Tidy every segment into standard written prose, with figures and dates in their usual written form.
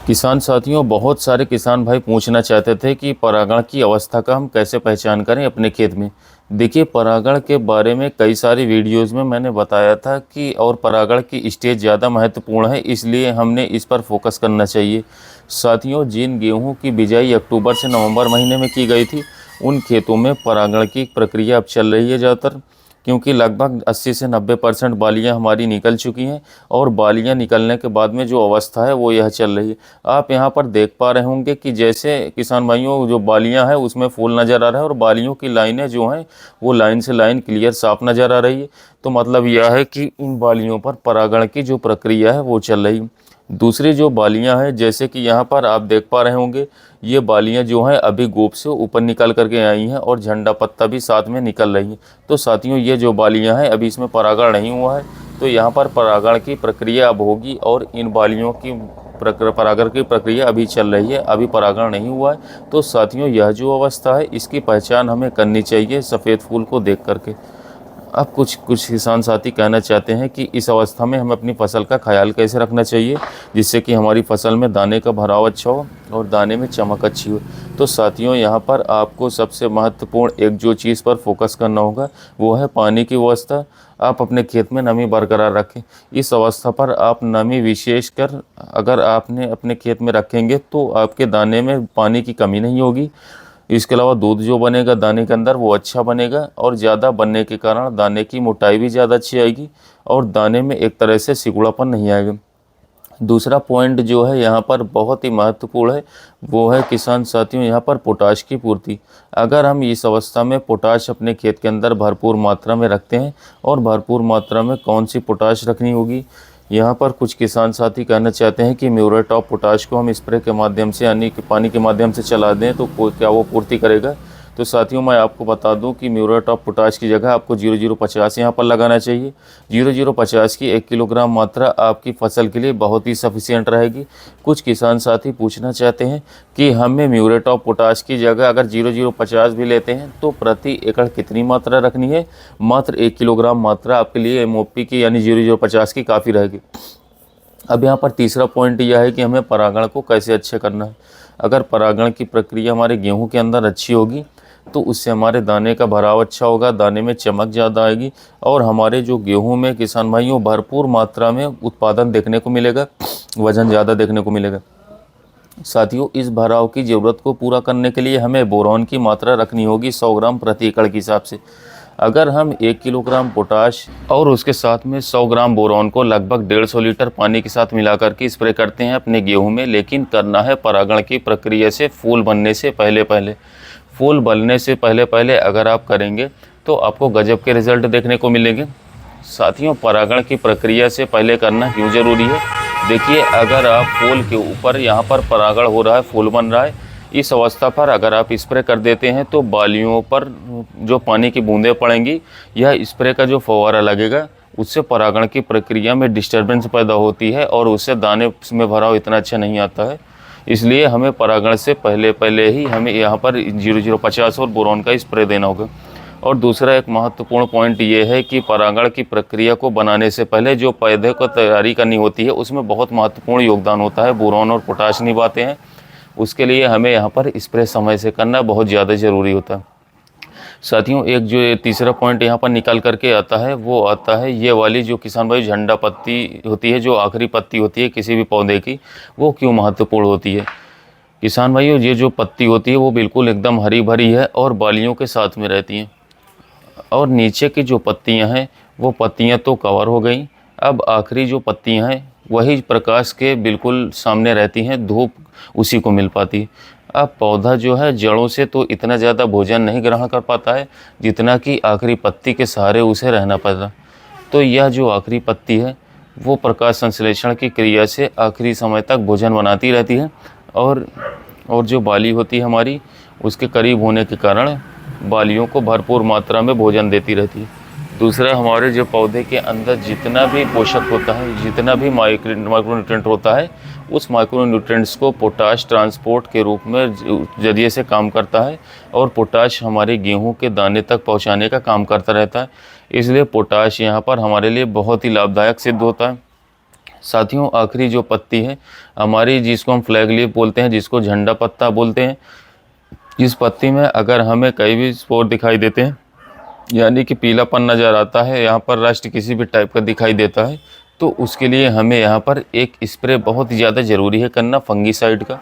किसान साथियों, बहुत सारे किसान भाई पूछना चाहते थे कि परागण की अवस्था का हम कैसे पहचान करें अपने खेत में। देखिए, परागण के बारे में कई सारी वीडियोस में मैंने बताया था कि और परागण की स्टेज ज़्यादा महत्वपूर्ण है, इसलिए हमने इस पर फोकस करना चाहिए। साथियों, जिन गेहूं की बिजाई अक्टूबर से नवंबर महीने में की गई थी, उन खेतों में परागण की प्रक्रिया अब चल रही है ज़्यादातर, क्योंकि लगभग 80 से 90% बालियाँ हमारी निकल चुकी हैं। और बालियाँ निकलने के बाद में जो अवस्था है वो यह चल रही है। आप यहाँ पर देख पा रहे होंगे कि जैसे किसान भाइयों, जो बालियाँ हैं उसमें फूल नज़र आ रहा है और बालियों की लाइनें जो हैं वो लाइन से लाइन क्लियर साफ नज़र आ रही है। तो मतलब यह है कि इन बालियों पर परागण की जो प्रक्रिया है वो चल रही है। दूसरी जो बालियां हैं, जैसे कि यहाँ पर आप देख पा रहे होंगे, ये बालियां जो हैं अभी गोप से ऊपर निकल करके आई हैं और झंडा पत्ता भी साथ में निकल रही हैं। तो साथियों, ये जो बालियां हैं अभी इसमें परागण नहीं हुआ है, तो यहाँ पर परागण की प्रक्रिया अब होगी। और इन बालियों की परागण की प्रक्रिया अभी चल रही है, अभी परागण नहीं हुआ है। तो साथियों, यह जो अवस्था है इसकी पहचान हमें करनी चाहिए सफ़ेद फूल को देख करके। अब कुछ कुछ किसान साथी कहना चाहते हैं कि इस अवस्था में हमें अपनी फसल का ख्याल कैसे रखना चाहिए जिससे कि हमारी फसल में दाने का भराव अच्छा हो और दाने में चमक अच्छी हो। तो साथियों, यहाँ पर आपको सबसे महत्वपूर्ण एक जो चीज़ पर फोकस करना होगा वो है पानी की व्यवस्था। आप अपने खेत में नमी बरकरार रखें। इस अवस्था पर आप नमी विशेषकर अगर आपने अपने खेत में रखेंगे तो आपके दाने में पानी की कमी नहीं होगी। इसके अलावा दूध जो बनेगा दाने के अंदर वो अच्छा बनेगा और ज़्यादा बनने के कारण दाने की मोटाई भी ज़्यादा अच्छी आएगी और दाने में एक तरह से सिकुड़ापन नहीं आएगा। दूसरा पॉइंट जो है यहाँ पर बहुत ही महत्वपूर्ण है, वो है किसान साथियों यहाँ पर पोटाश की पूर्ति। अगर हम इस अवस्था में पोटाश अपने खेत के अंदर भरपूर मात्रा में रखते हैं, और भरपूर मात्रा में कौन सी पोटाश रखनी होगी, यहाँ पर कुछ किसान साथी कहना चाहते हैं कि म्यूरेट ऑफ पोटाश को हम स्प्रे के माध्यम से यानी कि पानी के माध्यम से चला दें तो क्या वो पूर्ति करेगा। तो साथियों, मैं आपको बता दूं कि म्यूरेट ऑफ पोटाश की जगह आपको 0050 यहाँ पर लगाना चाहिए। 0050 की 1 किलोग्राम मात्रा आपकी फसल के लिए बहुत ही सफिशिएंट रहेगी। कुछ किसान साथी पूछना चाहते हैं कि हमें म्यूरेट ऑफ पोटाश की जगह अगर 0050 भी लेते हैं तो प्रति एकड़ कितनी मात्रा रखनी है। मात्र 1 किलोग्राम मात्रा आपके लिए MOP की यानी 0050 की काफ़ी रहेगी। अब यहाँ पर तीसरा पॉइंट यह है कि हमें परागण को कैसे अच्छे करना है। अगर परागण की प्रक्रिया हमारे गेहूं के अंदर अच्छी होगी तो उससे हमारे दाने का भराव अच्छा होगा, दाने में चमक ज़्यादा आएगी और हमारे जो गेहूं में किसान भाइयों भरपूर मात्रा में उत्पादन देखने को मिलेगा, वज़न ज़्यादा देखने को मिलेगा। साथियों, इस भराव की ज़रूरत को पूरा करने के लिए हमें बोरॉन की मात्रा रखनी होगी 100 ग्राम प्रति एकड़ के हिसाब से। अगर हम 1 किलोग्राम पोटाश और उसके साथ में 100 ग्राम बोरॉन को लगभग 150 लीटर पानी के साथ मिलाकर के स्प्रे करते हैं अपने गेहूं में, लेकिन करना है परागण की प्रक्रिया से फूल बनने से पहले पहले। फूल बनने से पहले पहले अगर आप करेंगे तो आपको गजब के रिजल्ट देखने को मिलेंगे। साथियों, परागण की प्रक्रिया से पहले करना क्यों ज़रूरी है? देखिए, अगर आप फूल के ऊपर यहाँ पर परागण हो रहा है, फूल बन रहा है, इस अवस्था पर अगर आप स्प्रे कर देते हैं तो बालियों पर जो पानी की बूंदें पड़ेंगी, यह स्प्रे का जो फव्वारा लगेगा उससे परागण की प्रक्रिया में डिस्टर्बेंस पैदा होती है और उससे दाने में भराव इतना अच्छा नहीं आता है। इसलिए हमें परागण से पहले पहले ही हमें यहाँ पर 0050 और बोरॉन का स्प्रे देना होगा। और दूसरा एक महत्वपूर्ण पॉइंट ये है कि परागण की प्रक्रिया को बनाने से पहले जो पौधे को तैयारी करनी होती है उसमें बहुत महत्वपूर्ण योगदान होता है, बोरॉन और पोटाश निभाते हैं। उसके लिए हमें यहाँ पर स्प्रे समय से करना बहुत ज़्यादा ज़रूरी होता है। साथियों, एक जो तीसरा पॉइंट यहाँ पर निकल करके आता है वो आता है ये वाली जो किसान भाई झंडा पत्ती होती है, जो आखिरी पत्ती होती है किसी भी पौधे की, वो क्यों महत्वपूर्ण होती है। किसान भाइयों, ये जो पत्ती होती है वो बिल्कुल एकदम हरी भरी है और बालियों के साथ में रहती हैं, और नीचे की जो पत्तियां हैं वो पत्तियां तो कवर हो गई। अब आखिरी जो पत्तियां हैं वही प्रकाश के बिल्कुल सामने रहती हैं, धूप उसी को मिल पाती है। अब पौधा जो है जड़ों से तो इतना ज़्यादा भोजन नहीं ग्रहण कर पाता है जितना कि आखिरी पत्ती के सहारे उसे रहना पड़ता। तो यह जो आखिरी पत्ती है वो प्रकाश संश्लेषण की क्रिया से आखिरी समय तक भोजन बनाती रहती है, और जो बाली होती है हमारी उसके करीब होने के कारण बालियों को भरपूर मात्रा में भोजन देती रहती है। दूसरा, हमारे जो पौधे के अंदर जितना भी पोषक होता है, जितना भी माइक्रोन्यूट्रेंट होता है, उस माइक्रोन्यूट्रेंट्स को पोटाश ट्रांसपोर्ट के रूप में जरिए से काम करता है और पोटाश हमारे गेहूं के दाने तक पहुंचाने का काम करता रहता है। इसलिए पोटाश यहाँ पर हमारे लिए बहुत ही लाभदायक सिद्ध होता है। साथियों आखिरी जो पत्ती है हमारी, जिसको हम फ्लैग लीफ बोलते हैं, जिसको झंडा पत्ता बोलते हैं, इस पत्ती में अगर हमें कहीं भी स्पोर दिखाई देते हैं, यानी कि पीलापन नज़र आता है, यहाँ पर रस्ट किसी भी टाइप का दिखाई देता है, तो उसके लिए हमें यहाँ पर एक स्प्रे बहुत ज़्यादा ज़रूरी है करना, फंगीसाइड का।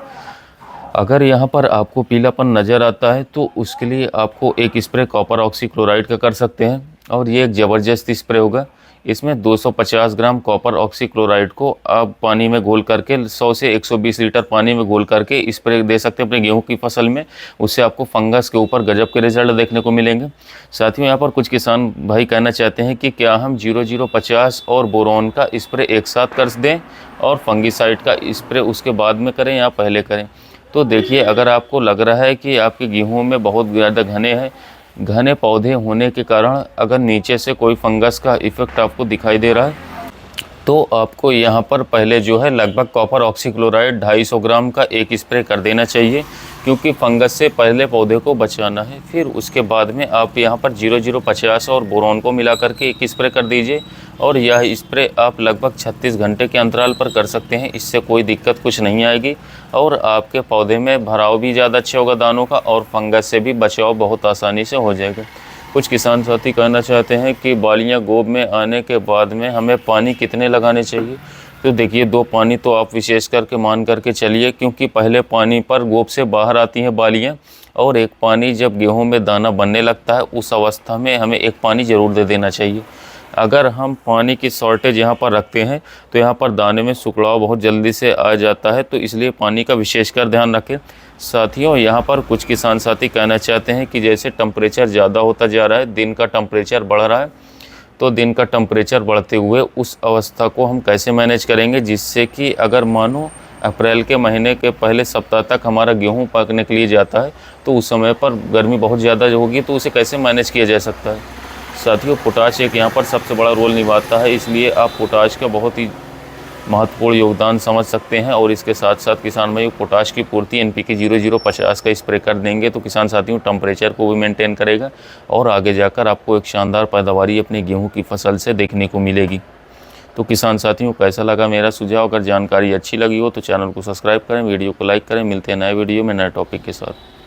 अगर यहाँ पर आपको पीलापन नज़र आता है तो उसके लिए आपको एक स्प्रे कॉपर ऑक्सीक्लोराइड का कर सकते हैं, और ये एक ज़बरदस्त स्प्रे होगा। इसमें 250 ग्राम कॉपर ऑक्सीक्लोराइड को आप पानी में घोल करके 100 से 120 लीटर पानी में घोल करके स्प्रे दे सकते हैं अपने गेहूं की फसल में। उससे आपको फंगस के ऊपर गजब के रिजल्ट देखने को मिलेंगे। साथियों यहाँ पर कुछ किसान भाई कहना चाहते हैं कि क्या हम 0050 और बोरोन का स्प्रे एक साथ कर दें और फंगीसाइड का स्प्रे उसके बाद में करें या पहले करें। तो देखिए, अगर आपको लग रहा है कि आपके गेहूं में बहुत ज़्यादा घने पौधे होने के कारण अगर नीचे से कोई फंगस का इफ़ेक्ट आपको दिखाई दे रहा है, तो आपको यहाँ पर पहले जो है लगभग कॉपर ऑक्सीक्लोराइड 250 ग्राम का एक स्प्रे कर देना चाहिए, क्योंकि फंगस से पहले पौधे को बचाना है। फिर उसके बाद में आप यहाँ पर 0050 और बोरोन को मिला करके एक स्प्रे कर दीजिए, और यह स्प्रे आप लगभग 36 घंटे के अंतराल पर कर सकते हैं। इससे कोई दिक्कत कुछ नहीं आएगी, और आपके पौधे में भराव भी ज़्यादा अच्छा होगा दानों का, और फंगस से भी बचाव बहुत आसानी से हो जाएगा। कुछ किसान साथी कहना चाहते हैं कि बालियाँ गोब में आने के बाद में हमें पानी कितने लगाने चाहिए। तो देखिए, 2 पानी तो आप विशेष करके मान करके चलिए, क्योंकि पहले पानी पर गोब से बाहर आती हैं बालियाँ, और एक पानी जब गेहूं में दाना बनने लगता है उस अवस्था में हमें एक पानी ज़रूर दे देना चाहिए। अगर हम पानी की शॉर्टेज यहाँ पर रखते हैं तो यहाँ पर दाने में सुखड़ाव बहुत जल्दी से आ जाता है, तो इसलिए पानी का विशेषकर ध्यान रखें। साथियों, यहाँ पर कुछ किसान साथी कहना चाहते हैं कि जैसे टेम्परेचर ज़्यादा होता जा रहा है, दिन का टेम्परेचर बढ़ रहा है, तो दिन का टेम्परेचर बढ़ते हुए उस अवस्था को हम कैसे मैनेज करेंगे, जिससे कि अगर मानो अप्रैल के महीने के पहले सप्ताह तक हमारा गेहूं पकने के लिए जाता है, तो उस समय पर गर्मी बहुत ज़्यादा होगी, तो उसे कैसे मैनेज किया जा सकता है। साथियों, पोटाश एक यहाँ पर सबसे बड़ा रोल निभाता है, इसलिए आप पोटाश का बहुत ही महत्वपूर्ण योगदान समझ सकते हैं। और इसके साथ साथ किसान भाई पोटाश की पूर्ति NPK 0050 का स्प्रे कर देंगे तो किसान साथियों टेम्परेचर को भी मेंटेन करेगा, और आगे जाकर आपको एक शानदार पैदावारी अपनी गेहूं की फसल से देखने को मिलेगी। तो किसान साथियों, कैसा लगा मेरा सुझाव? अगर जानकारी अच्छी लगी हो तो चैनल को सब्सक्राइब करें, वीडियो को लाइक करें। मिलते हैं नए वीडियो में नए टॉपिक के साथ।